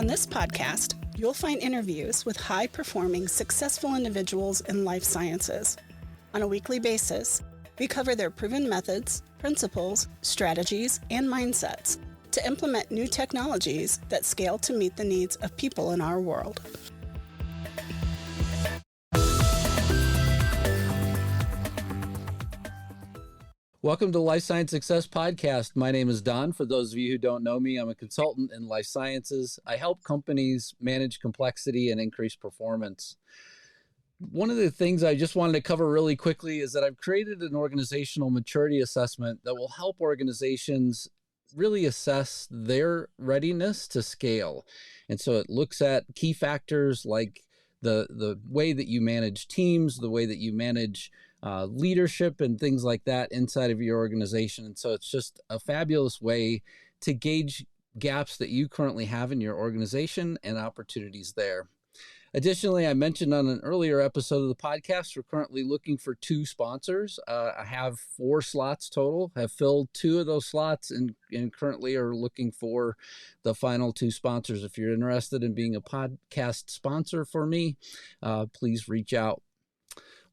On this podcast, you'll find interviews with high-performing, successful individuals in life sciences. On a weekly basis, we cover their proven methods, principles, strategies, and mindsets to implement new technologies that scale to meet the needs of people in our world. Welcome to Life Science Success Podcast. My name is Don. For those of you who don't know me, I'm a consultant in life sciences. I help companies manage complexity and increase performance. One of the things I just wanted to cover really quickly is that I've created an organizational maturity assessment that will help organizations really assess their readiness to scale. And so it looks at key factors like the way that you manage teams, the way that you manage leadership and things like that inside of your organization. And so it's just a fabulous way to gauge gaps that you currently have in your organization and opportunities there. Additionally, I mentioned on an earlier episode of the podcast, we're currently looking for 2 sponsors. I have 4 slots total, have filled 2 of those slots and currently are looking for the final 2 sponsors. If you're interested in being a podcast sponsor for me, please reach out.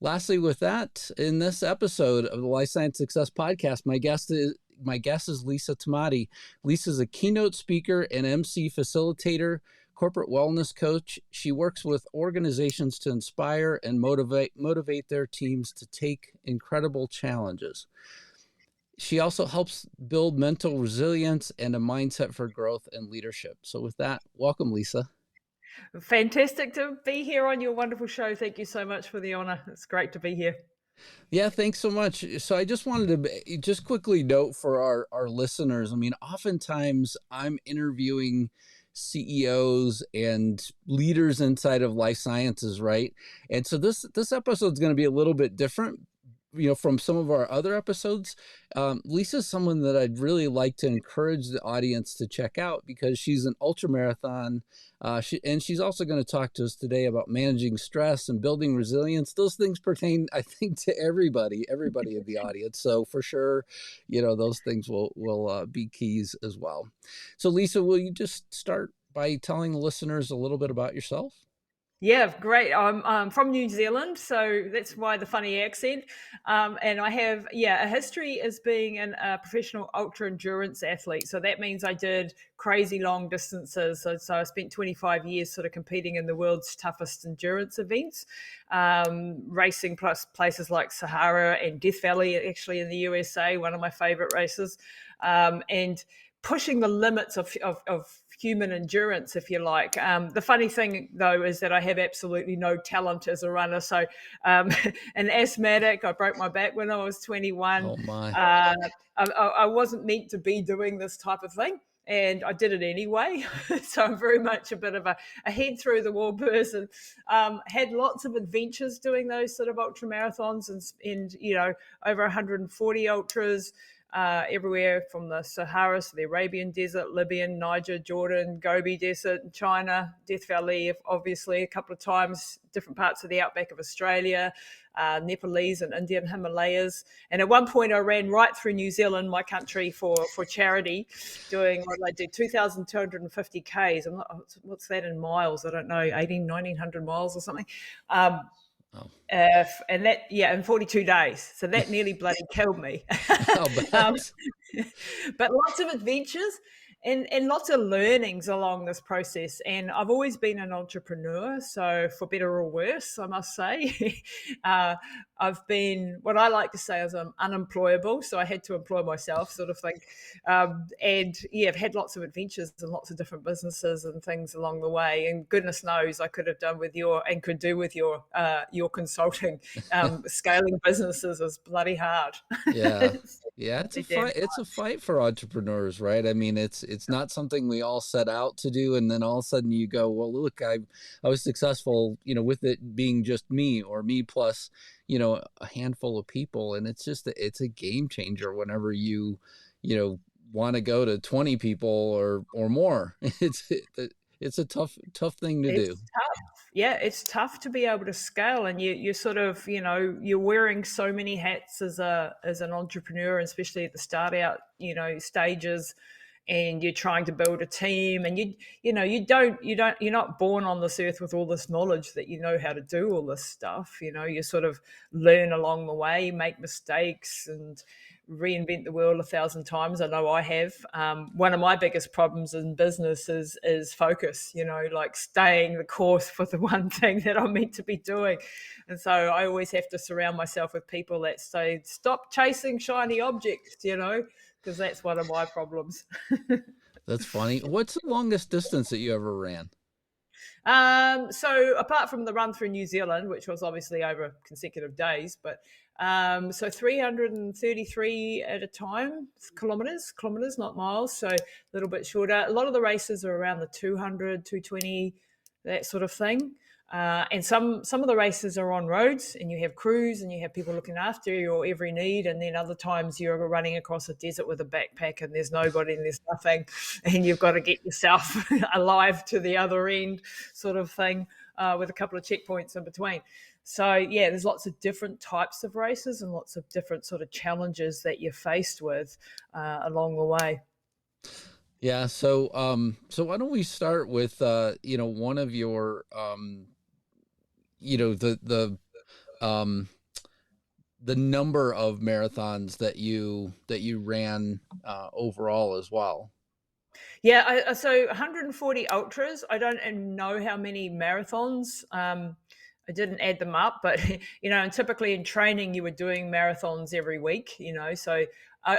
Lastly, with that, in this episode of the Life Science Success Podcast, my guest is Lisa Tamati. Lisa is a keynote speaker and MC facilitator, corporate wellness coach. She works with organizations to inspire and motivate their teams to take incredible challenges. She also helps build mental resilience and a mindset for growth and leadership. So with that, welcome, Lisa. Fantastic to be here on your wonderful show. Thank you so much for the honor. It's great to be here. Yeah, thanks so much. So I just wanted to just quickly note for our listeners, I mean, oftentimes I'm interviewing CEOs and leaders inside of life sciences, right? And so this episode is going to be a little bit different, from some of our other episodes. Lisa's someone that I'd really like to encourage the audience to check out because she's an ultra marathon. And she's also going to talk to us today about managing stress and building resilience. Those things pertain, I think, to everybody in the audience. So for sure, those things will be keys as well. So Lisa, will you just start by telling the listeners a little bit about yourself? Yeah, great. I'm from New Zealand, so that's why the funny accent. And I have, a history as being a professional ultra endurance athlete. So that means I did crazy long distances. So I spent 25 years sort of competing in the world's toughest endurance events, racing plus places like Sahara and Death Valley, actually in the USA, one of my favorite races, and pushing the limits of human endurance, if you like. The funny thing, though, is that I have absolutely no talent as a runner. So an asthmatic, I broke my back when I was 21. Oh, my. I wasn't meant to be doing this type of thing, and I did it anyway. So I'm very much a bit of a head through the wall person. Had lots of adventures doing those sort of ultra marathons and over 140 ultras. Everywhere from the Sahara to the Arabian Desert, Libyan, Niger, Jordan, Gobi Desert, China, Death Valley, obviously a couple of times, different parts of the outback of Australia, Nepalese and Indian Himalayas. And at one point I ran right through New Zealand, my country, for charity, doing what I did, 2,250 Ks. What's that in miles? I don't know, 1,900 miles or something. And that, in 42 days. So that nearly bloody killed me. But lots of adventures and lots of learnings along this process. And I've always been an entrepreneur, so for better or worse, I must say. I've been, what I like to say is I'm unemployable, so I had to employ myself, sort of thing. I've had lots of adventures and lots of different businesses and things along the way. And goodness knows I could have done with your consulting. Scaling businesses is bloody hard. Yeah. Yeah, it's a fight. It's a fight for entrepreneurs, right? I mean, it's not something we all set out to do, and then all of a sudden you go, well, look, I was successful, with it being just me or me plus, a handful of people, and it's a game changer whenever you want to go to 20 people or more. It's a tough thing to do. Tough. Yeah, it's tough to be able to scale, and you sort of, you're wearing so many hats as an entrepreneur, especially at the start out, stages. and you're trying to build a team, and you're not born on this earth with all this knowledge that you know how to do all this stuff. You sort of learn along the way, make mistakes, and reinvent the wheel 1,000 times. I know I have. One of my biggest problems in business is focus, like staying the course for the one thing that I'm meant to be doing. And so I always have to surround myself with people that say, stop chasing shiny objects, because that's one of my problems. That's funny. What's the longest distance that you ever ran? So apart from the run through New Zealand, which was obviously over consecutive days, but so 333 at a time, kilometers, not miles, so a little bit shorter. A lot of the races are around the 200, 220, that sort of thing. And some of the races are on roads, and you have crews and you have people looking after your every need. And then other times you're running across a desert with a backpack and there's nobody and there's nothing, and you've got to get yourself alive to the other end, sort of thing, with a couple of checkpoints in between. So yeah, there's lots of different types of races and lots of different sort of challenges that you're faced with along the way. Yeah. So why don't we start with one of your the number of marathons that you ran overall as well. Yeah, so 140 ultras. I don't know how many marathons. I didn't add them up, but and typically in training you were doing marathons every week. So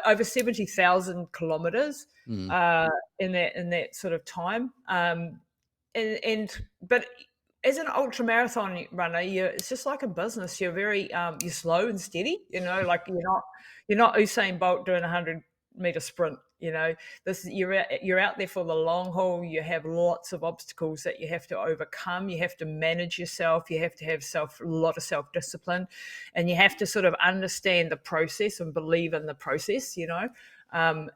over 70,000 kilometers in that sort of time. But as an ultra marathon runner, it's just like a business. You're very you're slow and steady. Like you're not Usain Bolt doing 100-meter sprint. You're out there for the long haul. You have lots of obstacles that you have to overcome. You have to manage yourself. You have to have a lot of self-discipline, and you have to sort of understand the process and believe in the process. And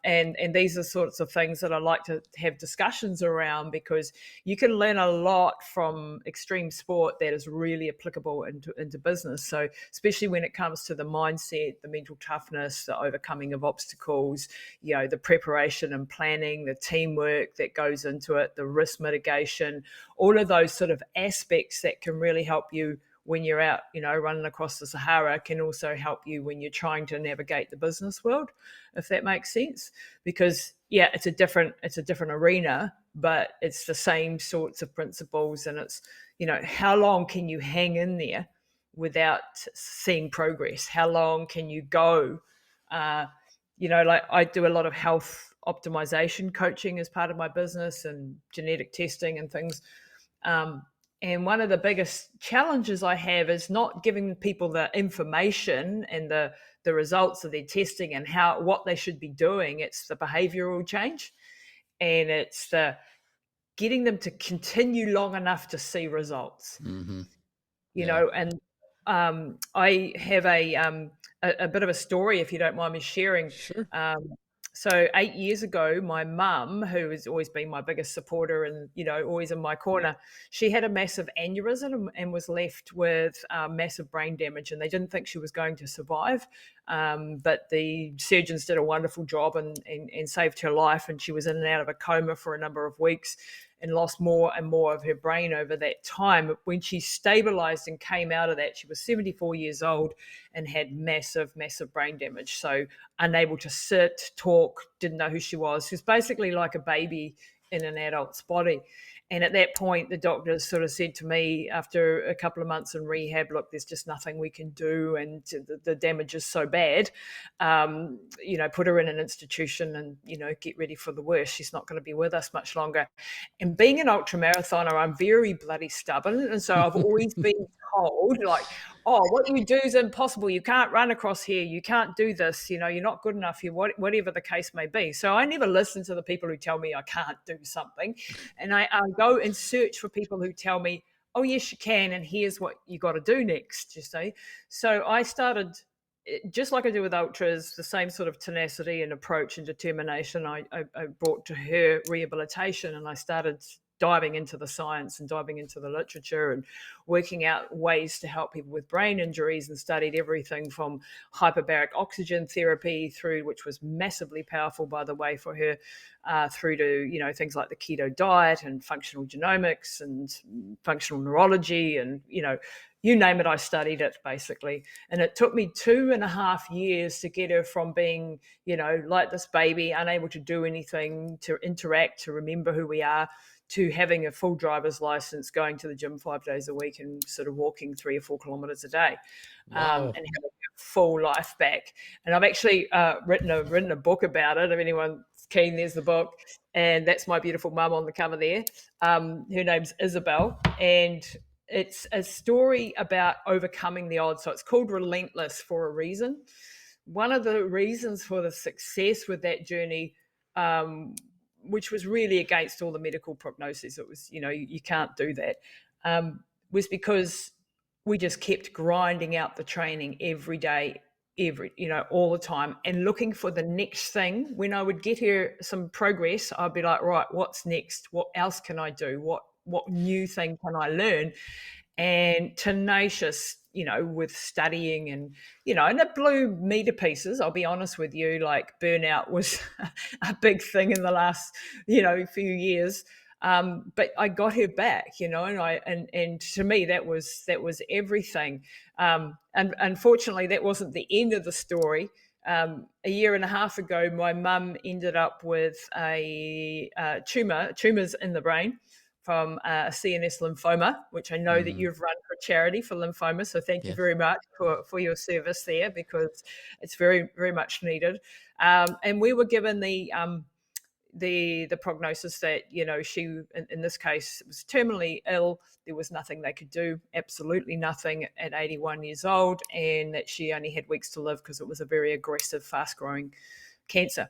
these are sorts of things that I like to have discussions around, because you can learn a lot from extreme sport that is really applicable into business. So especially when it comes to the mindset, the mental toughness, the overcoming of obstacles, the preparation and planning, the teamwork that goes into it, the risk mitigation, all of those sort of aspects that can really help you when you're out, running across the Sahara, can also help you when you're trying to navigate the business world, if that makes sense. Because yeah, it's a different arena, but it's the same sorts of principles. And it's, how long can you hang in there without seeing progress? How long can you go? Like I do a lot of health optimization coaching as part of my business, and genetic testing and things. And one of the biggest challenges I have is not giving people the information and the results of their testing and what they should be doing. It's the behavioral change, and it's the getting them to continue long enough to see results. Mm-hmm. And I have a bit of a story, if you don't mind me sharing. Sure. So 8 years ago, my mum, who has always been my biggest supporter and, always in my corner, she had a massive aneurysm and was left with massive brain damage, and they didn't think she was going to survive. But the surgeons did a wonderful job and saved her life, and she was in and out of a coma for a number of weeks and lost more and more of her brain over that time. When she stabilized and came out of that, she was 74 years old and had massive brain damage. So unable to sit, talk, didn't know who she was. She was basically like a baby in an adult's body. And at that point, the doctors sort of said to me after a couple of months in rehab, look, there's just nothing we can do. And the damage is so bad, put her in an institution and, get ready for the worst. She's not going to be with us much longer. And being an ultra marathoner, I'm very bloody stubborn. And so I've always been told, like, oh, what you do is impossible. You can't run across here. You can't do this. You're not good enough. Whatever the case may be. So I never listen to the people who tell me I can't do something. And I go and search for people who tell me, oh, yes, you can. And here's what you got to do next, you see. So I started, just like I do with ultras, the same sort of tenacity and approach and determination I brought to her rehabilitation. And I started diving into the science and diving into the literature and working out ways to help people with brain injuries, and studied everything from hyperbaric oxygen therapy through, which was massively powerful, by the way, for her, through to, things like the keto diet and functional genomics and functional neurology and, you name it, I studied it basically. And it took me 2.5 years to get her from being, like this baby, unable to do anything, to interact, to remember who we are, to having a full driver's license, going to the gym 5 days a week and sort of walking 3 or 4 kilometers a day. Wow. And having a full life back. And I've actually written a book about it. If anyone's keen, there's the book. And that's my beautiful mum on the cover there. Her name's Isabel. And it's a story about overcoming the odds. So it's called Relentless for a reason. One of the reasons for the success with that journey, which was really against all the medical prognosis, it was, you can't do that, was because we just kept grinding out the training every day, all the time, and looking for the next thing. When I would get here some progress, I'd be like, right, what's next? What else can I do? What new thing can I learn? And tenacious, with studying and, and it blew me to pieces. I'll be honest with you, like burnout was a big thing in the last, few years. But I got her back, and to me, that was everything. And unfortunately, that wasn't the end of the story. A year and a half ago, my mum ended up with a tumors in the brain from a CNS lymphoma, which I know that you've run for charity for lymphoma. So thank you very much for your service there, because it's very, very much needed. And we were given the prognosis that, she, in this case, was terminally ill. There was nothing they could do, absolutely nothing, at 81 years old, and that she only had weeks to live because it was a very aggressive, fast-growing cancer.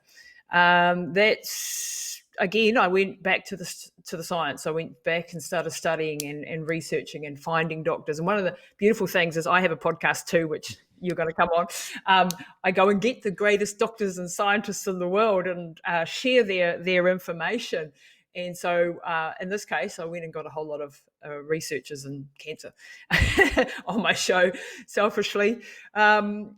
That's, again, I went back to the science. I went back and started studying and researching and finding doctors. And one of the beautiful things is I have a podcast too, which you're going to come on. I go and get the greatest doctors and scientists in the world and share their information. And so in this case, I went and got a whole lot of researchers in cancer on my show, selfishly. And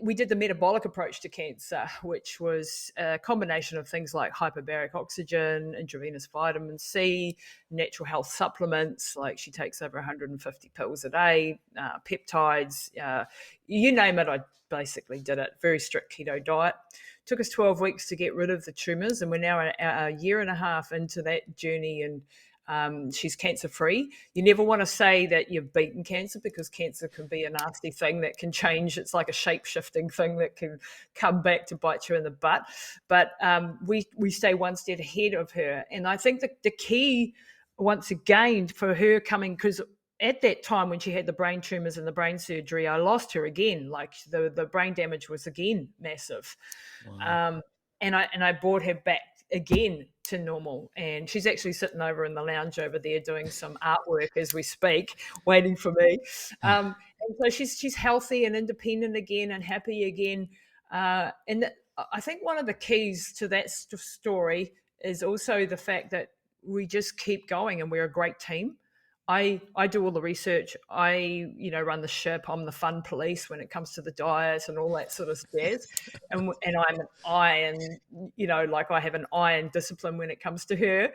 we did the metabolic approach to cancer, which was a combination of things like hyperbaric oxygen, intravenous vitamin C, natural health supplements, like she takes over 150 pills a day, peptides, you name it, I basically did it. Very strict keto diet. Took us 12 weeks to get rid of the tumors, and we're now a year and a half into that journey, and she's cancer-free. You never want to say that you've beaten cancer, because cancer can be a nasty thing that can change. It's like a shape-shifting thing that can come back to bite you in the butt. But we stay one step ahead of her. And I think that the key, once again, for her coming, because at that time when she had the brain tumors and the brain surgery, I lost her again. Like the brain damage was again massive. Wow. And I brought her back again to normal. And she's actually sitting over in the lounge over there doing some artwork as we speak, waiting for me. And so she's healthy and independent again and happy again. And I think one of the keys to that story is also the fact that we just keep going, and we're a great team. I do all the research. I, run the ship. I'm the fun police when it comes to the diet and all that sort of jazz. And I'm an iron, like I have an iron discipline when it comes to her.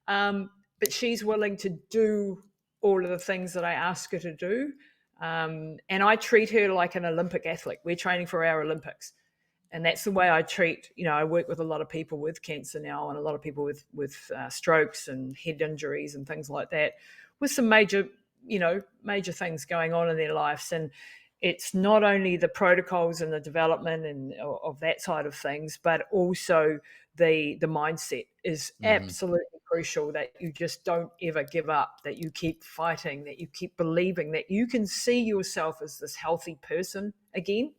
But she's willing to do all of the things that I ask her to do. And I treat her like an Olympic athlete. We're training for our Olympics. And that's the way I treat, I work with a lot of people with cancer now, and a lot of people with strokes and head injuries and things like that, with some major things going on in their lives. And it's not only the protocols and the development and of that side of things, but also the mindset is absolutely crucial, that you just don't ever give up, that you keep fighting, that you keep believing that you can see yourself as this healthy person again.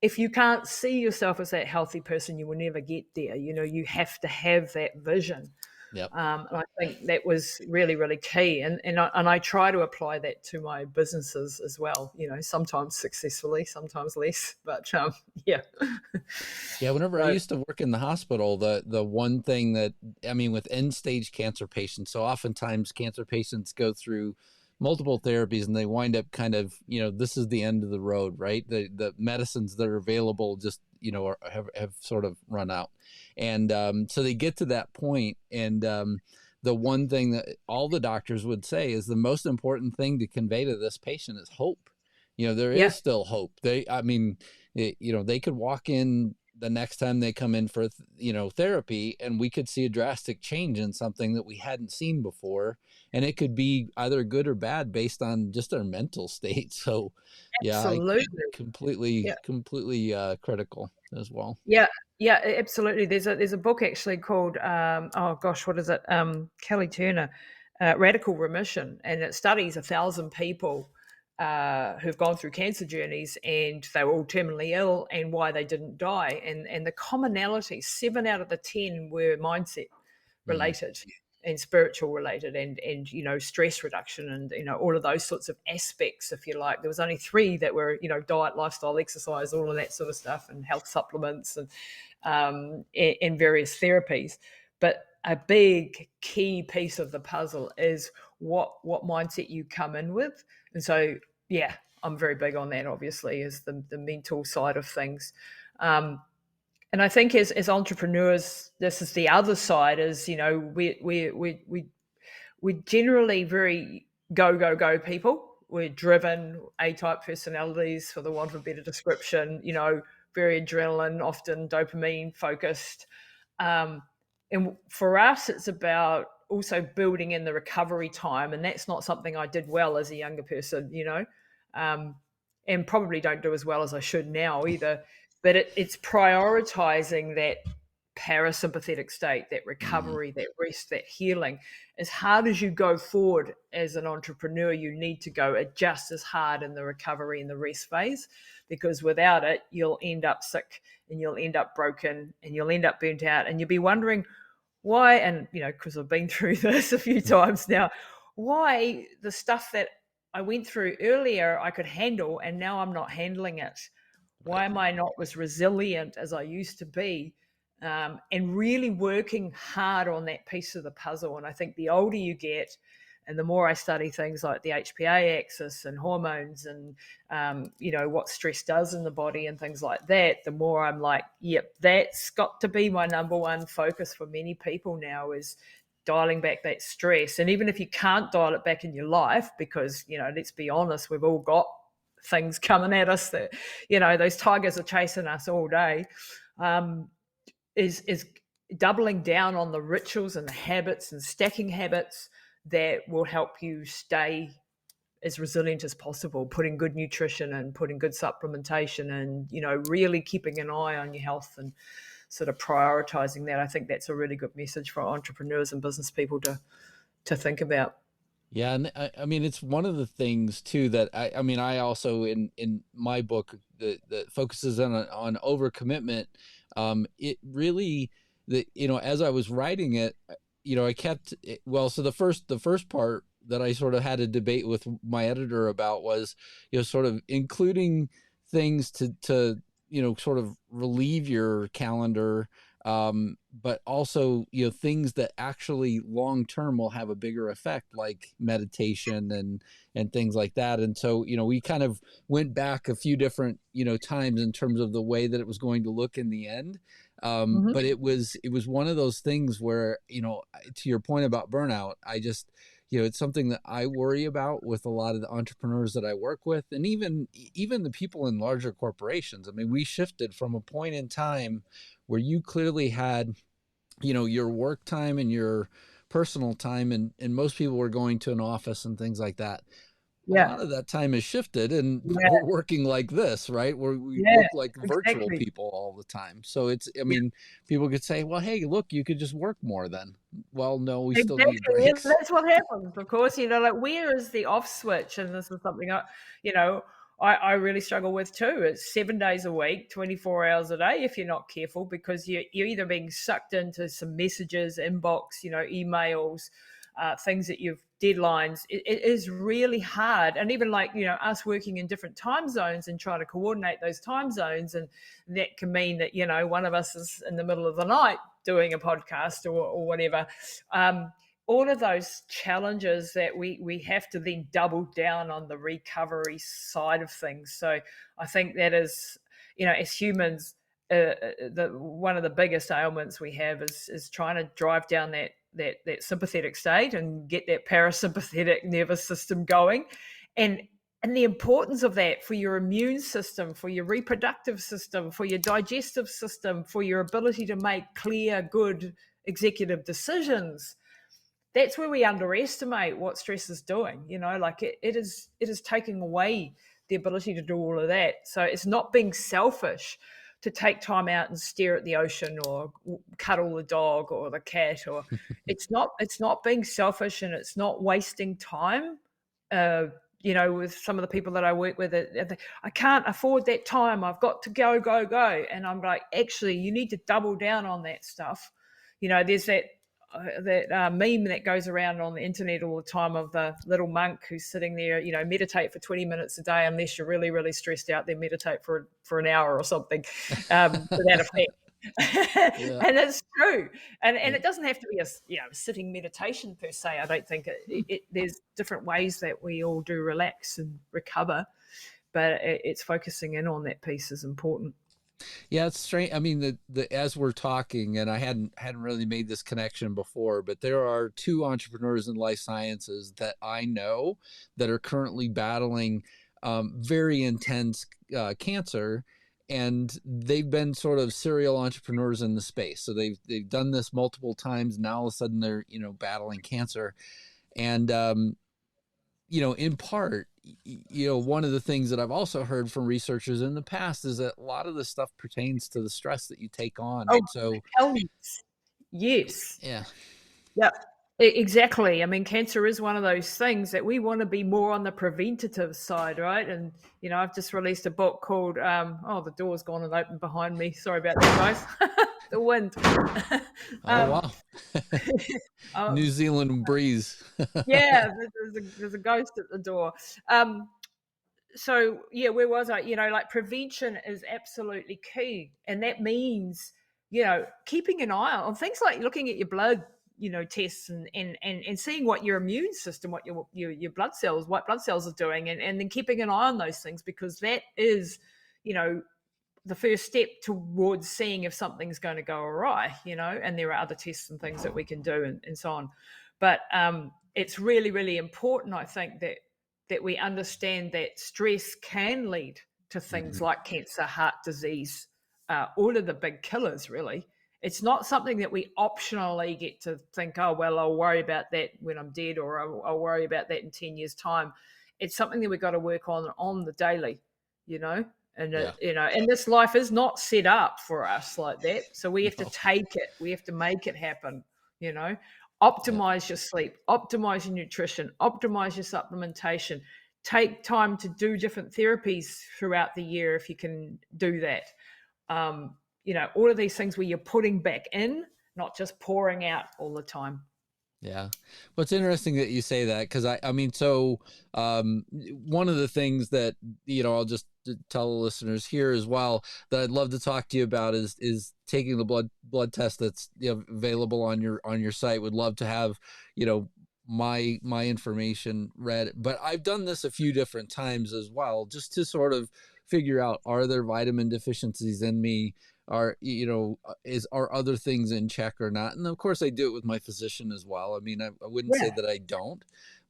If you can't see yourself as that healthy person, you will never get there. You have to have that vision. Yep. And I think that was really, really key. And I try to apply that to my businesses as well, sometimes successfully, sometimes less, but yeah. Yeah, whenever I So, used to work in the hospital, the one thing that, I mean, with end stage cancer patients, so oftentimes cancer patients go through multiple therapies and they wind up kind of, this is the end of the road, right? The medicines that are available just, have sort of run out. And so they get to that point, and the one thing that all the doctors would say is the most important thing to convey to this patient is hope. There yeah, is still hope. They could walk in the next time they come in for therapy, and we could see a drastic change in something that we hadn't seen before, and it could be either good or bad based on just their mental state. So yeah, I absolutely. completely Yeah. critical as well. Yeah, yeah, absolutely. There's a book actually called oh gosh, what is it? Kelly Turner, Radical Remission, and it studies 1,000 people who've gone through cancer journeys, and they were all terminally ill, and why they didn't die. And the commonality, 7 out of the 10 were mindset Mm. related and spiritual related, and stress reduction, and all of those sorts of aspects, if you like. There was only 3 that were diet, lifestyle, exercise, all of that sort of stuff, and health supplements, and various therapies. But a big key piece of the puzzle is what mindset you come in with. And so yeah, I'm very big on that, obviously, is the mental side of things. And I think as entrepreneurs, this is the other side. Is we're generally very go people. We're driven, A-type personalities, for the want of a better description. Very adrenaline, often dopamine focused. And for us, it's about also building in the recovery time, and that's not something I did well as a younger person. And probably don't do as well as I should now either. But it's prioritizing that parasympathetic state, that Mm. recovery, that rest, that healing. As hard as you go forward as an entrepreneur, you need to go just as hard in the recovery and the rest phase, because without it, you'll end up sick, and you'll end up broken, and you'll end up burnt out, and you'll be wondering why. And because I've been through this a few times now, why the stuff that I went through earlier I could handle, and now I'm not handling it. Why Right. am I not as resilient as I used to be? And really working hard on that piece of the puzzle. And I think the older you get, and the more I study things like the HPA axis and hormones, and what stress does in the body and things like that, the more I'm like, yep, that's got to be my number one focus for many people now, is dialing back that stress. And even if you can't dial it back in your life, because let's be honest, we've all got things coming at us that those tigers are chasing us all day. Is doubling down on the rituals and the habits and stacking habits that will help you stay as resilient as possible, putting good nutrition and putting good supplementation, and really keeping an eye on your health and sort of prioritizing that. I think that's a really good message for entrepreneurs and business people to think about. Yeah, and I mean, it's one of the things too that I also in my book that focuses on overcommitment. It really, as I was writing it, I kept well. So the first part that I sort of had a debate with my editor about was, sort of including things to sort of relieve your calendar, but also things that actually long term will have a bigger effect, like meditation and things like that. And so we kind of went back a few different times in terms of the way that it was going to look in the end. Mm-hmm. But it was one of those things where to your point about burnout, I just it's something that I worry about with a lot of the entrepreneurs that I work with, and even the people in larger corporations. I mean, we shifted from a point in time where you clearly had, your work time and your personal time, and most people were going to an office and things like that. A Yeah, lot of that time has shifted, and yeah, we're working like this, right? Where we yeah, work like virtual exactly. people all the time. So I Yeah, mean, people could say, well, hey, look, you could just work more then. Well, no, we still need exactly. And breaks. that's what happens, of course. Like, where is the off switch? And this is something you know, I really struggle with too. It's 7 days a week, 24 hours a day if you're not careful, because you're either being sucked into some messages, inbox, emails, things that you've deadlines. It is really hard. And even like, us working in different time zones and trying to coordinate those time zones. And that can mean that, one of us is in the middle of the night doing a podcast or whatever. All of those challenges that we have to then double down on the recovery side of things. So I think that is, as humans, one of the biggest ailments we have is trying to drive down that sympathetic state and get that parasympathetic nervous system going, and the importance of that for your immune system, for your reproductive system, for your digestive system, for your ability to make clear, good executive decisions. That's where we underestimate what stress is doing. Like it is taking away the ability to do all of that. So it's not being selfish to take time out and stare at the ocean or cuddle the dog or the cat, or it's not being selfish, and it's not wasting time. With some of the people that I work with, I can't afford that time. I've got to go. And I'm like, actually, you need to double down on that stuff. There's that meme that goes around on the internet all the time of the little monk who's sitting there, meditate for 20 minutes a day, unless you're really, really stressed out, then meditate for an hour or something, to that effect. Yeah. And it's true. And it doesn't have to be a sitting meditation per se. I don't think there's different ways that we all do relax and recover, but it's focusing in on that piece is important. Yeah, it's strange. I mean, as we're talking, and I hadn't really made this connection before, but there are two entrepreneurs in life sciences that I know that are currently battling very intense cancer, and they've been sort of serial entrepreneurs in the space. So they've done this multiple times. Now all of a sudden they're battling cancer, and in part, one of the things that I've also heard from researchers in the past is that a lot of this stuff pertains to the stress that you take on. Oh, so yes. Yeah. Yep. Exactly. I mean, cancer is one of those things that we want to be more on the preventative side, right? And, I've just released a book called, the door's gone and opened behind me. Sorry about that, guys. The wind. Wow. New Zealand breeze. Yeah, there's a ghost at the door. So yeah, where was I? Like prevention is absolutely key, and that means keeping an eye on things like looking at your blood, tests and seeing what your immune system, what your blood cells, white blood cells are doing, and then keeping an eye on those things, because that is the first step towards seeing if something's going to go awry, and there are other tests and things that we can do and so on. But it's really, really important, I think, that we understand that stress can lead to things like cancer, heart disease, all of the big killers, really. It's not something that we optionally get to think, oh, well, I'll worry about that when I'm dead, or I'll worry about that in 10 years' time. It's something that we've got to work on the daily, And, and this life is not set up for us like that. So we have to take it. We have to make it happen, Optimize your sleep, optimize your nutrition, optimize your supplementation. Take time to do different therapies throughout the year if you can do that. All of these things where you're putting back in, not just pouring out all the time. Yeah. Well, it's interesting that you say that, because one of the things that, I'll just tell the listeners here as well that I'd love to talk to you about is taking the blood test that's available on your site. Would love to have, my information read, but I've done this a few different times as well, just to sort of figure out, are there vitamin deficiencies in me? Are other things in check or not? And of course I do it with my physician as well. I mean, I wouldn't say that I don't,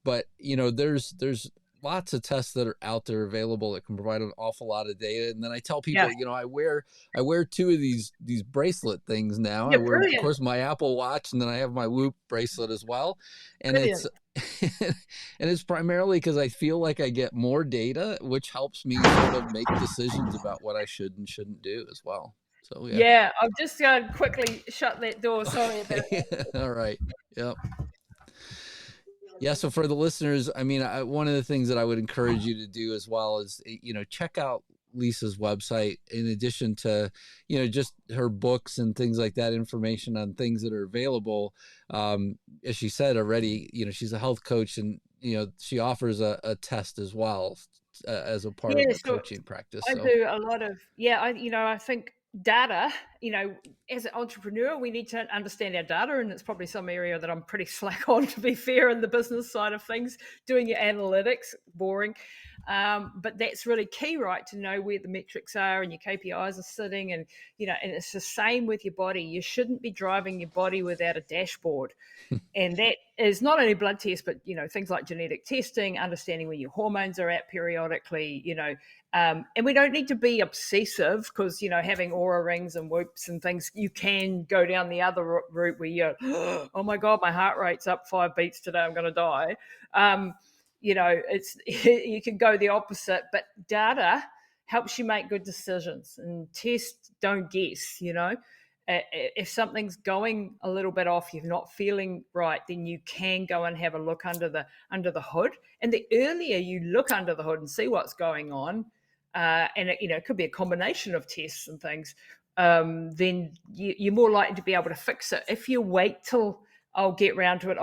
but there's lots of tests that are out there available that can provide an awful lot of data. And then I tell people, I wear two of these bracelet things now. I wear, of course, my Apple Watch, and then I have my Whoop bracelet as well. And it's primarily because I feel like I get more data, which helps me sort of make decisions about what I should and shouldn't do as well. So yeah, I'm just going to quickly shut that door. Sorry about that. All right. Yep. Yeah. So for the listeners, I mean, one of the things that I would encourage you to do as well is, check out Lisa's website, in addition to, just her books and things like that, information on things that are available. As she said already, she's a health coach, and, she offers a test as well, as a part of Yeah, her so coaching practice. I So do a lot of, I think data, as an entrepreneur, we need to understand our data. And it's probably some area that I'm pretty slack on, to be fair, in the business side of things, doing your analytics, boring. But that's really key, right? To know where the metrics are and your KPIs are sitting. And, and it's the same with your body. You shouldn't be driving your body without a dashboard. And that is not only blood tests, but things like genetic testing, understanding where your hormones are at periodically. And we don't need to be obsessive, because having aura rings and whoops and things, you can go down the other route where you're, oh my god, my heart rate's up 5 beats today, I'm going to die. It's you can go the opposite, but data helps you make good decisions, and test, don't guess. If something's going a little bit off, you're not feeling right, then you can go and have a look under the hood. And the earlier you look under the hood and see what's going on, and it could be a combination of tests and things, then you're more likely to be able to fix it. If you wait till I'll get round to it,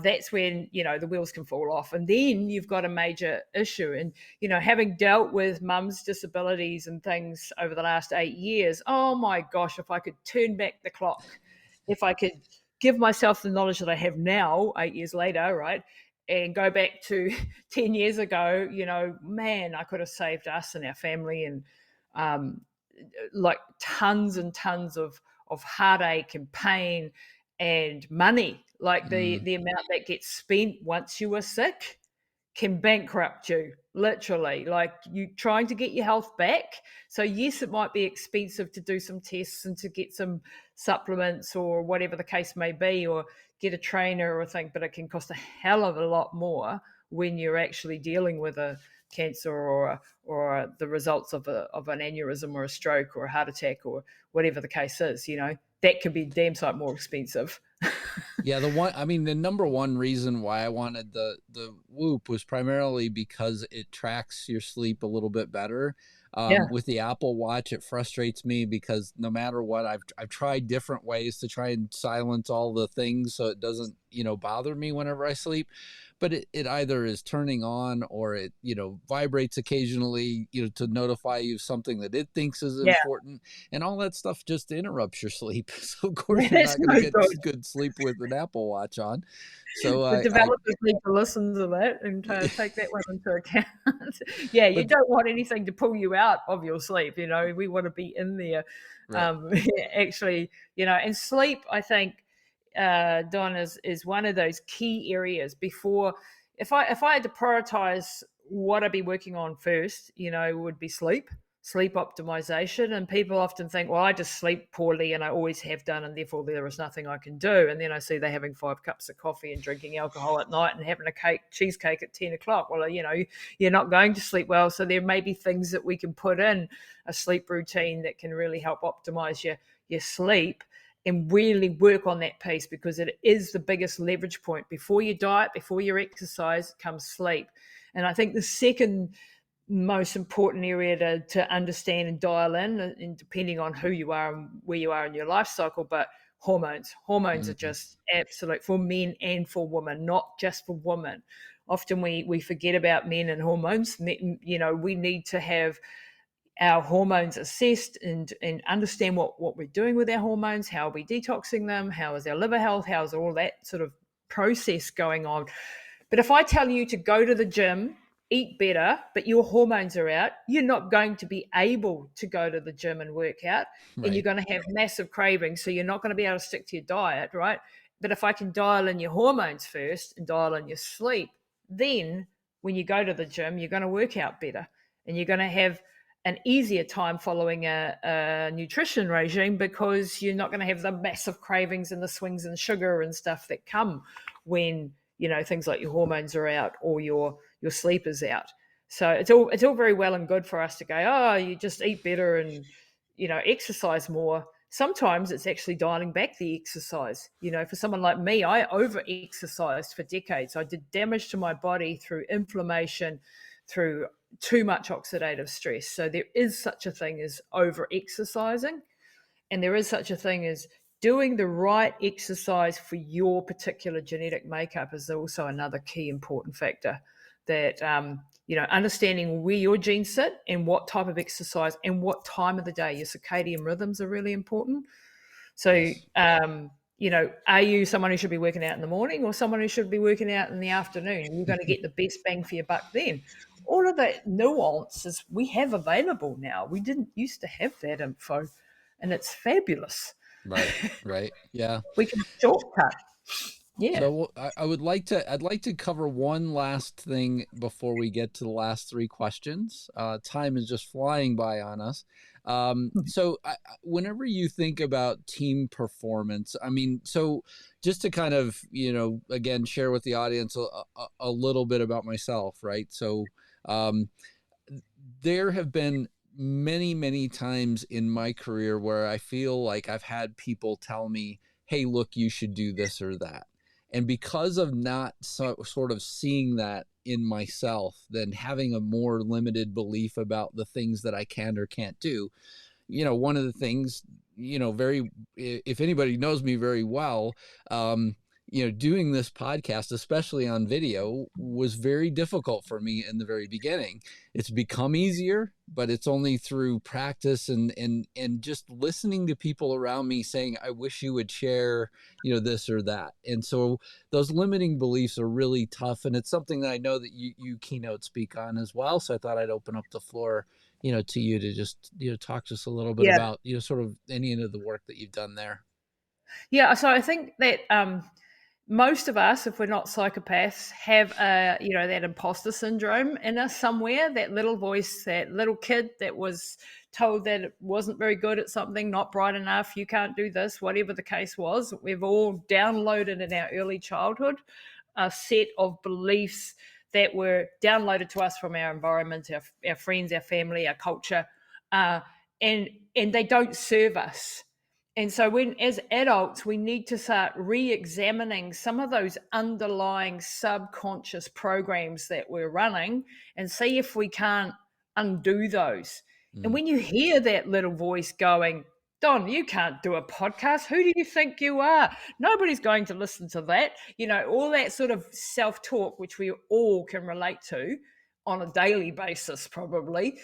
that's when the wheels can fall off, and then you've got a major issue. And having dealt with mum's disabilities and things over the last 8 years, oh my gosh, if I could turn back the clock, if I could give myself the knowledge that I have now 8 years later, right, and go back to 10 years ago, man, I could have saved us and our family, and like tons and tons of heartache and pain and money. Like the amount that gets spent once you are sick can bankrupt you, literally. Like, you trying to get your health back. So yes, it might be expensive to do some tests and to get some supplements or whatever the case may be, or get a trainer or a thing, but it can cost a hell of a lot more when you're actually dealing with a cancer or the results of an aneurysm or a stroke or a heart attack or whatever the case is. That could be damn sight more expensive. Yeah, the number one reason why I wanted the Whoop was primarily because it tracks your sleep a little bit better. With the Apple Watch, it frustrates me because no matter what, I've tried different ways to try and silence all the things so it doesn't, bother me whenever I sleep. But it either is turning on, or it, vibrates occasionally, to notify you of something that it thinks is important. And all that stuff just interrupts your sleep. So of course you're not going to get good sleep with an Apple Watch on. So the developers need to listen to that and take that one into account. You don't want anything to pull you out of your sleep. We want to be in there. Right. Actually, and sleep, I think, Don, is one of those key areas. Before, if I had to prioritize what I'd be working on first, would be sleep optimization. And people often think, well, I just sleep poorly and I always have done, and therefore there is nothing I can do. And then I see they're having 5 cups of coffee and drinking alcohol at night and having a cheesecake at 10 o'clock. Well, you're not going to sleep well. So there may be things that we can put in a sleep routine that can really help optimize your sleep, and really work on that piece, because it is the biggest leverage point. Before your diet, before your exercise, comes sleep. And I think the second most important area to understand and dial in, and depending on who you are and where you are in your life cycle, but hormones are just absolute for men and for women, not just for women. Often we forget about men and hormones. We need to have our hormones assessed and understand what we're doing with our hormones, how are we detoxing them, how is our liver health, how's all that sort of process going on. But if I tell you to go to the gym, eat better, but your hormones are out, you're not going to be able to go to the gym and work out. Right. And you're going to have massive cravings, so you're not going to be able to stick to your diet, right? But if I can dial in your hormones first and dial in your sleep, then when you go to the gym, you're going to work out better, and you're going to have an easier time following a nutrition regime, because you're not going to have the massive cravings and the swings in sugar and stuff that come when things like your hormones are out or your sleep is out. So it's all very well and good for us to go, oh, you just eat better and exercise more, sometimes it's actually dialing back the exercise. For someone like me, I over-exercised for decades. I did damage to my body through inflammation, through too much oxidative stress. So there is such a thing as over-exercising, and there is such a thing as doing the right exercise for your particular genetic makeup is also another key important factor that, understanding where your genes sit and what type of exercise and what time of the day. Your circadian rhythms are really important. So, Yes. Are you someone who should be working out in the morning or someone who should be working out in the afternoon? You're going to get the best bang for your buck then. All of that nuances we have available now. We didn't used to have that info, and it's fabulous. Right. Yeah. We can shortcut. Yeah. So I'd like to cover one last thing before we get to the last three questions. Time is just flying by on us. So whenever you think about team performance, so just to kind of, again, share with the audience a little bit about myself, right? So there have been many, many times in my career where I feel like I've had people tell me, hey, look, you should do this or that. And because of not sort of seeing that in myself, then having a more limited belief about the things that I can or can't do, one of the things, if anybody knows me very well, doing this podcast, especially on video, was very difficult for me in the very beginning. It's become easier, but it's only through practice and just listening to people around me saying, I wish you would share, this or that. And so those limiting beliefs are really tough. And it's something that I know that you keynote speak on as well. So I thought I'd open up the floor, to you to just, talk to us a little bit about, sort of any of the work that you've done there. Yeah. So I think that, most of us, if we're not psychopaths, have that imposter syndrome in us somewhere, that little voice, that little kid that was told that it wasn't very good at something, not bright enough, you can't do this, whatever the case was. We've all downloaded in our early childhood a set of beliefs that were downloaded to us from our environment, our friends, our family, our culture, and they don't serve us. And so as adults, we need to start re-examining some of those underlying subconscious programs that we're running and see if we can't undo those. And when you hear that little voice going, Don, you can't do a podcast. Who do you think you are? Nobody's going to listen to that. All that sort of self-talk, which we all can relate to on a daily basis, probably.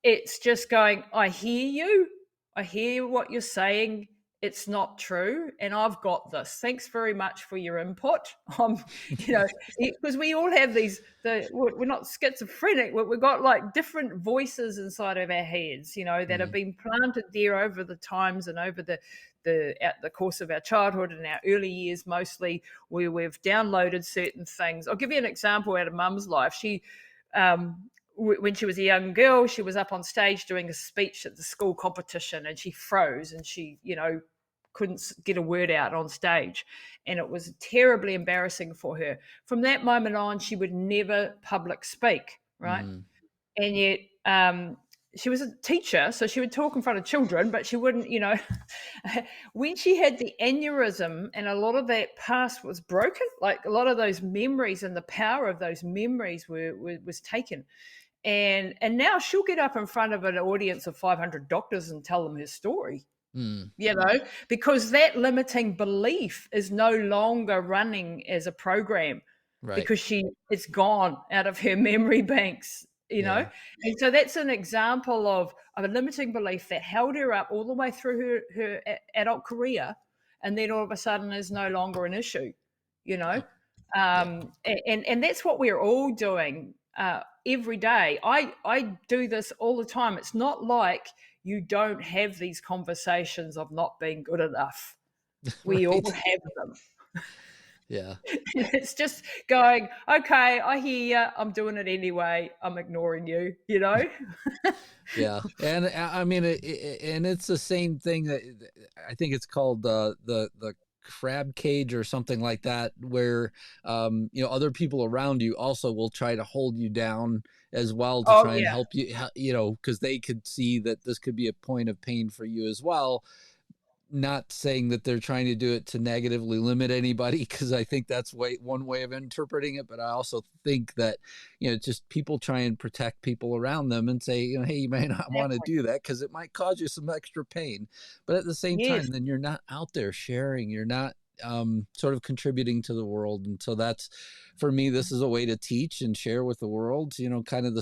It's just going, I hear you. I hear what you're saying. It's not true. And I've got this. Thanks very much for your input. Because we all have we're not schizophrenic. We've got like different voices inside of our heads, that have been planted there over the times and over the course of our childhood and our early years, mostly, where we've downloaded certain things. I'll give you an example out of Mum's life. She, when she was a young girl, she was up on stage doing a speech at the school competition and she froze and she, couldn't get a word out on stage. And it was terribly embarrassing for her. From that moment on, she would never public speak, right? And yet she was a teacher, so she would talk in front of children, but she wouldn't, when she had the aneurysm and a lot of that past was broken, like a lot of those memories and the power of those memories was taken. And now she'll get up in front of an audience of 500 doctors and tell them her story, because that limiting belief is no longer running as a program, right? Because it's gone out of her memory banks, And so that's an example of a limiting belief that held her up all the way through her adult career, and then all of a sudden is no longer an issue, And that's what we're all doing. Every day. I do this all the time. It's not like you don't have these conversations of not being good enough. We all have them. Yeah. It's just going, okay, I hear you. I'm doing it anyway. I'm ignoring you, Yeah. And I mean, and it's the same thing that I think it's called the crab cage or something like that, where, other people around you also will try to hold you down as well to Oh try and yeah. help you, because they could see that this could be a point of pain for you as well. Not saying that they're trying to do it to negatively limit anybody, because I think that's one way of interpreting it. But I also think that, just people try and protect people around them and say, hey, you may not want to Definitely. do that because it might cause you some extra pain. But at the same Yes. time, then you're not out there sharing, you're not sort of contributing to the world. And so that's, for me, this is a way to teach and share with the world, kind of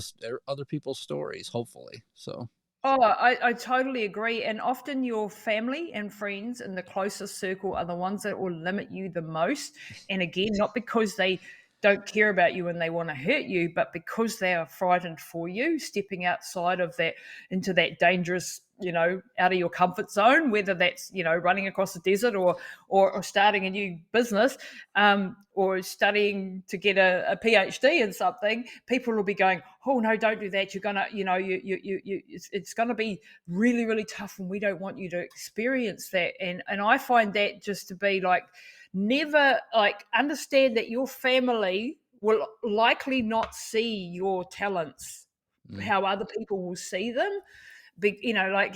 other people's stories, hopefully. So. Oh, I totally agree. And often your family and friends in the closest circle are the ones that will limit you the most. And again, not because they don't care about you and they want to hurt you, but because they are frightened for you, stepping outside of that into that dangerous, out of your comfort zone, whether that's, running across the desert or starting a new business, or studying to get a PhD in something. People will be going, oh no, don't do that. You're gonna, it's gonna be really, really tough, and we don't want you to experience that. And I find that just to be like, never like understand that your family will likely not see your talents how other people will see them. Like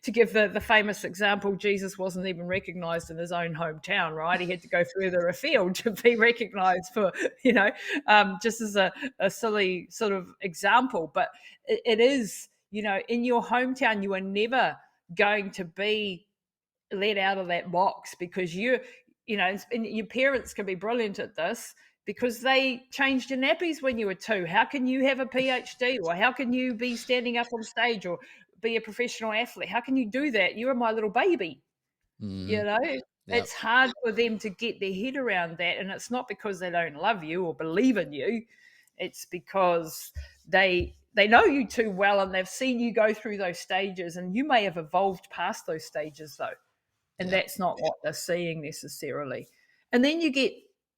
to give the famous example, Jesus wasn't even recognized in his own hometown, right? He had to go further afield to be recognized for, just as a silly sort of example. But it is, in your hometown, you are never going to be let out of that box, because and your parents can be brilliant at this because they changed your nappies when you were 2. How can you have a PhD, or how can you be standing up on stage or be a professional athlete? How can you do that? You're my little baby. Mm-hmm. You know, Yep. it's hard for them to get their head around that. And it's not because they don't love you or believe in you. It's because they know you too well, and they've seen you go through those stages, and you may have evolved past those stages though. And Yep. that's not what they're seeing necessarily. And then you get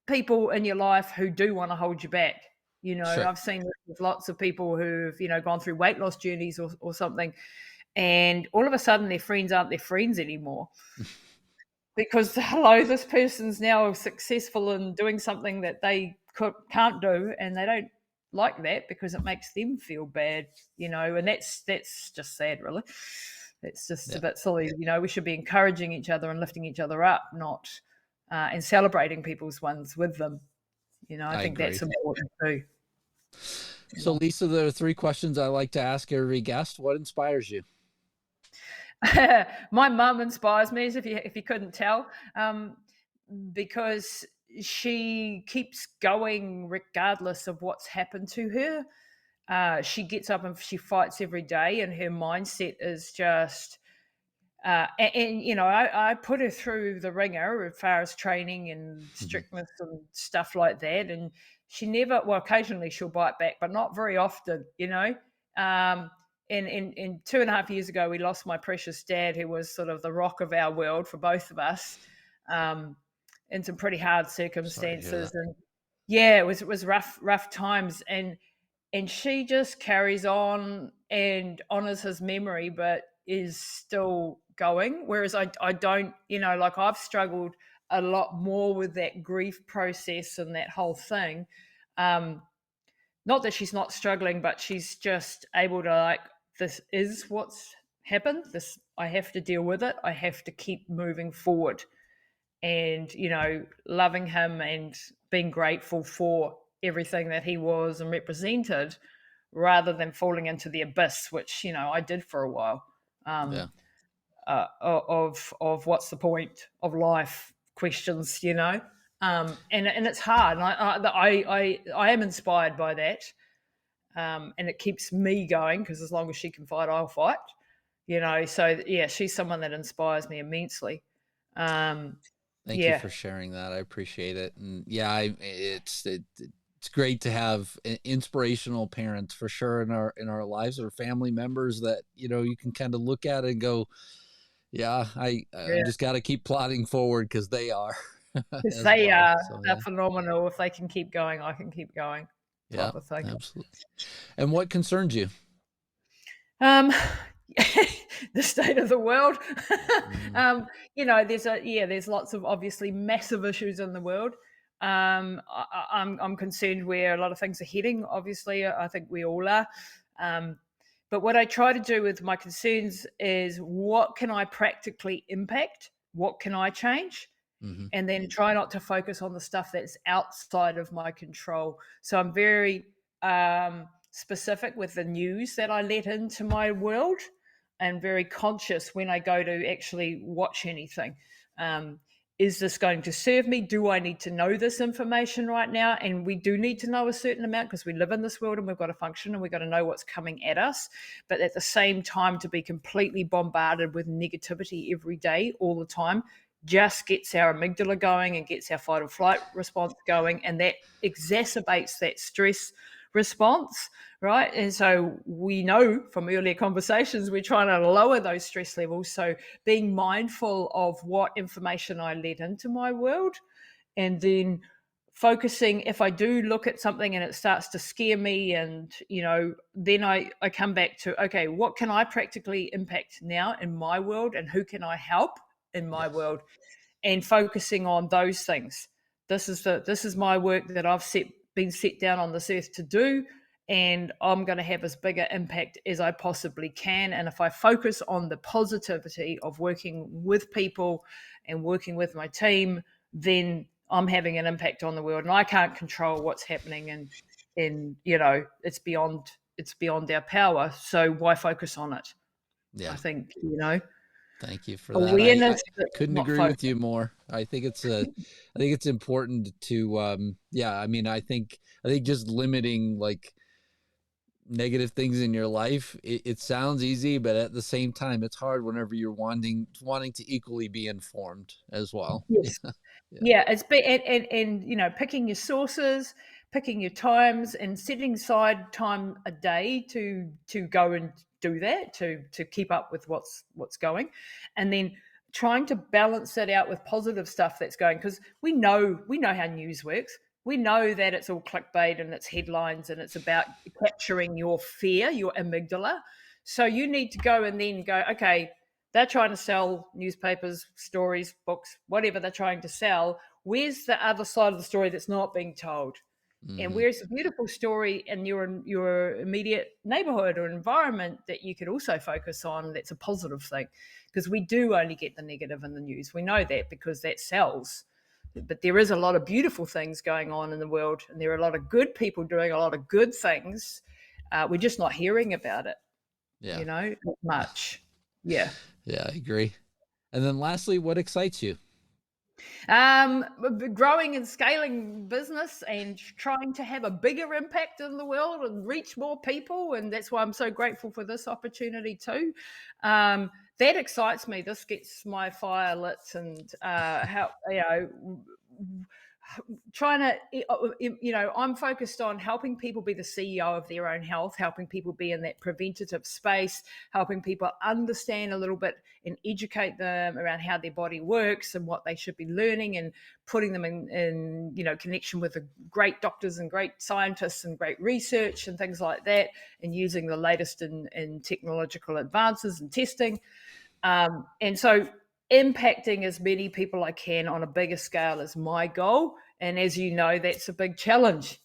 people in your life who do want to hold you back. Sure. I've seen this with lots of people who've, gone through weight loss journeys or something, and all of a sudden their friends aren't their friends anymore because, hello, this person's now successful in doing something that they can't do, and they don't like that because it makes them feel bad, and that's just sad, really. It's just a Yep. bit silly. We should be encouraging each other and lifting each other up, not and celebrating people's wins with them. I I think agree. that's important too. So, Lisa, there are 3 questions I like to ask every guest. What inspires you? My mum inspires me, if you couldn't tell, because she keeps going regardless of what's happened to her. She gets up and she fights every day, and her mindset is just. I put her through the ringer as far as training and strictness and stuff like that, and she never. Well, occasionally she'll bite back, but not very often. And 2.5 years ago, we lost my precious dad, who was sort of the rock of our world for both of us, in some pretty hard circumstances. And yeah, it was rough times. And she just carries on and honors his memory, but is still going. Whereas I don't, like I've struggled a lot more with that grief process and that whole thing. Not that she's not struggling, but she's just able to, like, this is what's happened. I have to deal with it. I have to keep moving forward, and loving him and being grateful for everything that he was and represented, rather than falling into the abyss, which I did for a while. Yeah. Of what's the point of life questions, and it's hard. And I am inspired by that, and it keeps me going, because as long as she can fight, I'll fight. So yeah, she's someone that inspires me immensely. Thank you Yeah. for sharing that. I appreciate it. And yeah, it's great to have inspirational parents for sure in our lives, or family members that you can kind of look at and go, yeah, I just got to keep plodding forward, because they are. Because as they well. are, So, they're phenomenal. If they can keep going, I can keep going, yeah, type of thing. absolutely. And what concerns you? Um, the state of the world. Mm, There's lots of obviously massive issues in the world. I'm concerned where a lot of things are heading. Obviously, I think we all are. Um, but what I try to do with my concerns is, what can I practically impact? What can I change? mhm. And then try not to focus on the stuff that's outside of my control. So I'm very specific with the news that I let into my world, and very conscious when I go to actually watch anything. Um, is this going to serve me? Do I need to know this information right now? And we do need to know a certain amount, because we live in this world and we've got to function and we've got to know what's coming at us. But at the same time, to be completely bombarded with negativity every day, all the time, just gets our amygdala going and gets our fight or flight response going, and that exacerbates that stress response, right? And so we know from earlier conversations, we're trying to lower those stress levels. So being mindful of what information I let into my world, and then focusing, if I do look at something and it starts to scare me, and then I come back to, okay, what can I practically impact now in my world, and who can I help in my Yes. world, and focusing on those things. This is my work that I've been set down on this earth to do, and I'm going to have as big an impact as I possibly can. And if I focus on the positivity of working with people and working with my team, then I'm having an impact on the world. And I can't control what's happening, and it's beyond our power. So why focus on it? I Yeah. think Thank you for that. I awareness, but couldn't not agree focus. with you more. I think it's important to yeah, I mean, I think just limiting like negative things in your life, it sounds easy, but at the same time it's hard whenever you're wanting to equally be informed as well. Yes. Yeah. Yeah, it's and picking your sources, picking your times, and setting aside time a day to go and do that, to keep up with what's going, and then trying to balance it out with positive stuff that's going, because we know how news works. We know that it's all clickbait and it's headlines and it's about capturing your fear, your amygdala. So you need to go and then go, okay, they're trying to sell newspapers, stories, books, whatever they're trying to sell. Where's the other side of the story that's not being told? And Hmm. where's a beautiful story in your immediate neighborhood or environment that you could also focus on, that's a positive thing? Because we do only get the negative in the news. We know that because that sells. But there is a lot of beautiful things going on in the world, and there are a lot of good people doing a lot of good things. We're just not hearing about it, Yeah. not much. Yeah. Yeah, I agree. And then lastly, what excites you? Growing and scaling business and trying to have a bigger impact in the world and reach more people. And that's why I'm so grateful for this opportunity too. That excites me. This gets my fire lit, and how, trying to, I'm focused on helping people be the CEO of their own health, helping people be in that preventative space, helping people understand a little bit and educate them around how their body works and what they should be learning, and putting them in connection with the great doctors and great scientists and great research and things like that, and using the latest in technological advances and testing. And so impacting as many people I can on a bigger scale is my goal. And as you know, that's a big challenge,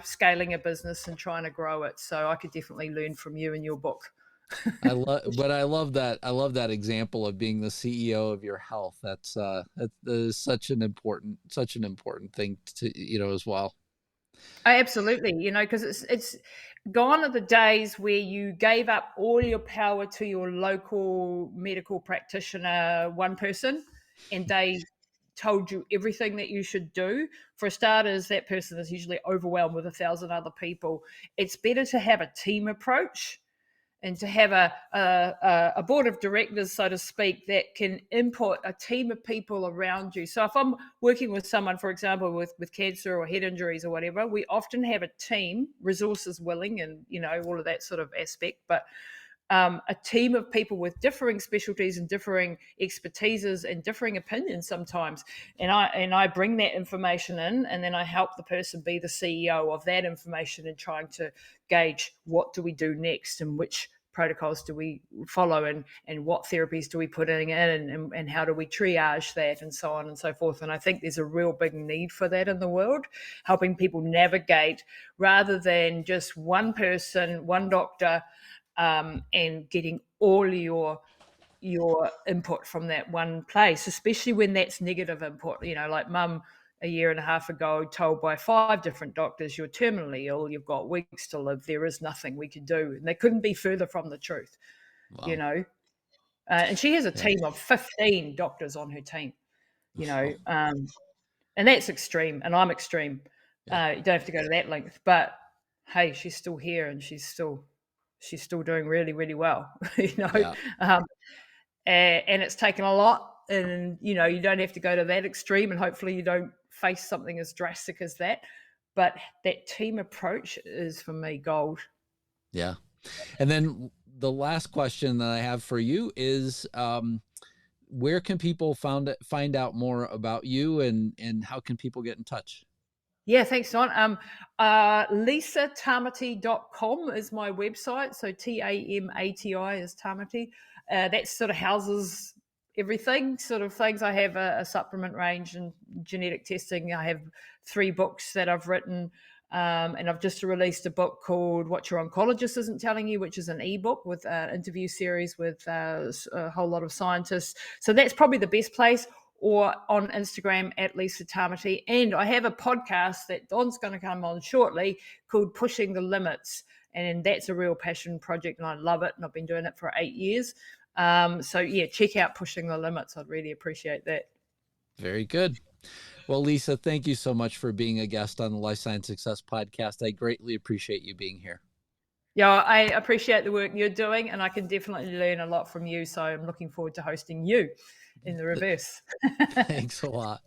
scaling a business and trying to grow it. So I could definitely learn from you in your book. I love that. I love that example of being the CEO of your health. That is such an important thing to, as well. Absolutely, because it's gone are the days where you gave up all your power to your local medical practitioner, one person, and they told you everything that you should do. For starters, that person is usually overwhelmed with 1,000 other people. It's better to have a team approach, and to have a board of directors, so to speak, that can input a team of people around you. So if I'm working with someone, for example, with cancer or head injuries or whatever, we often have a team, resources willing, and all of that sort of aspect, but a team of people with differing specialties and differing expertises and differing opinions sometimes. And I bring that information in, and then I help the person be the CEO of that information, and trying to gauge what do we do next and which protocols do we follow, and what therapies do we put in, and how do we triage that, and so on and so forth. And I think there's a real big need for that in the world, helping people navigate rather than just one person, one doctor, and getting all your input from that one place, especially when that's negative input. Like mum a year and a half ago told by 5 different doctors, you're terminally ill, you've got weeks to live, there is nothing we can do. And they couldn't be further from the truth. Wow. And she has a team of 15 doctors on her team, and that's extreme, and I'm extreme. You don't have to go to that length, but hey, she's still here, and she's still doing really, really well. And it's taken a lot, and you don't have to go to that extreme, and hopefully you don't face something as drastic as that, but that team approach is, for me, gold. Yeah. And then the last question that I have for you is, where can people find out more about you, and how can people get in touch? Yeah, thanks, Don. LisaTamati.com is my website. So Tamati is Tamati. That sort of houses everything, sort of things. I have a supplement range and genetic testing. I have 3 books that I've written. And I've just released a book called What Your Oncologist Isn't Telling You, which is an ebook with an interview series with a whole lot of scientists. So that's probably the best place, or on Instagram at Lisa Tamati. And I have a podcast that Don's going to come on shortly called Pushing the Limits. And that's a real passion project, and I love it. And I've been doing it for 8 years. So yeah, check out Pushing the Limits. I'd really appreciate that. Very good. Well, Lisa, thank you so much for being a guest on the Life Science Success Podcast. I greatly appreciate you being here. Yeah, I appreciate the work you're doing, and I can definitely learn a lot from you. So I'm looking forward to hosting you in the reverse. Thanks a lot.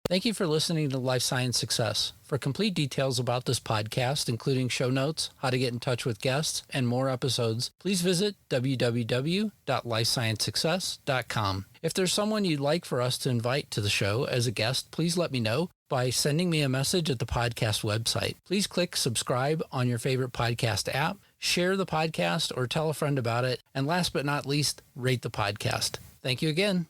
Thank you for listening to Life Science Success. For complete details about this podcast, including show notes, how to get in touch with guests, and more episodes, please visit www.lifesciencesuccess.com. If there's someone you'd like for us to invite to the show as a guest, please let me know by sending me a message at the podcast website. Please click subscribe on your favorite podcast app, share the podcast, or tell a friend about it, and last but not least, rate the podcast. Thank you again.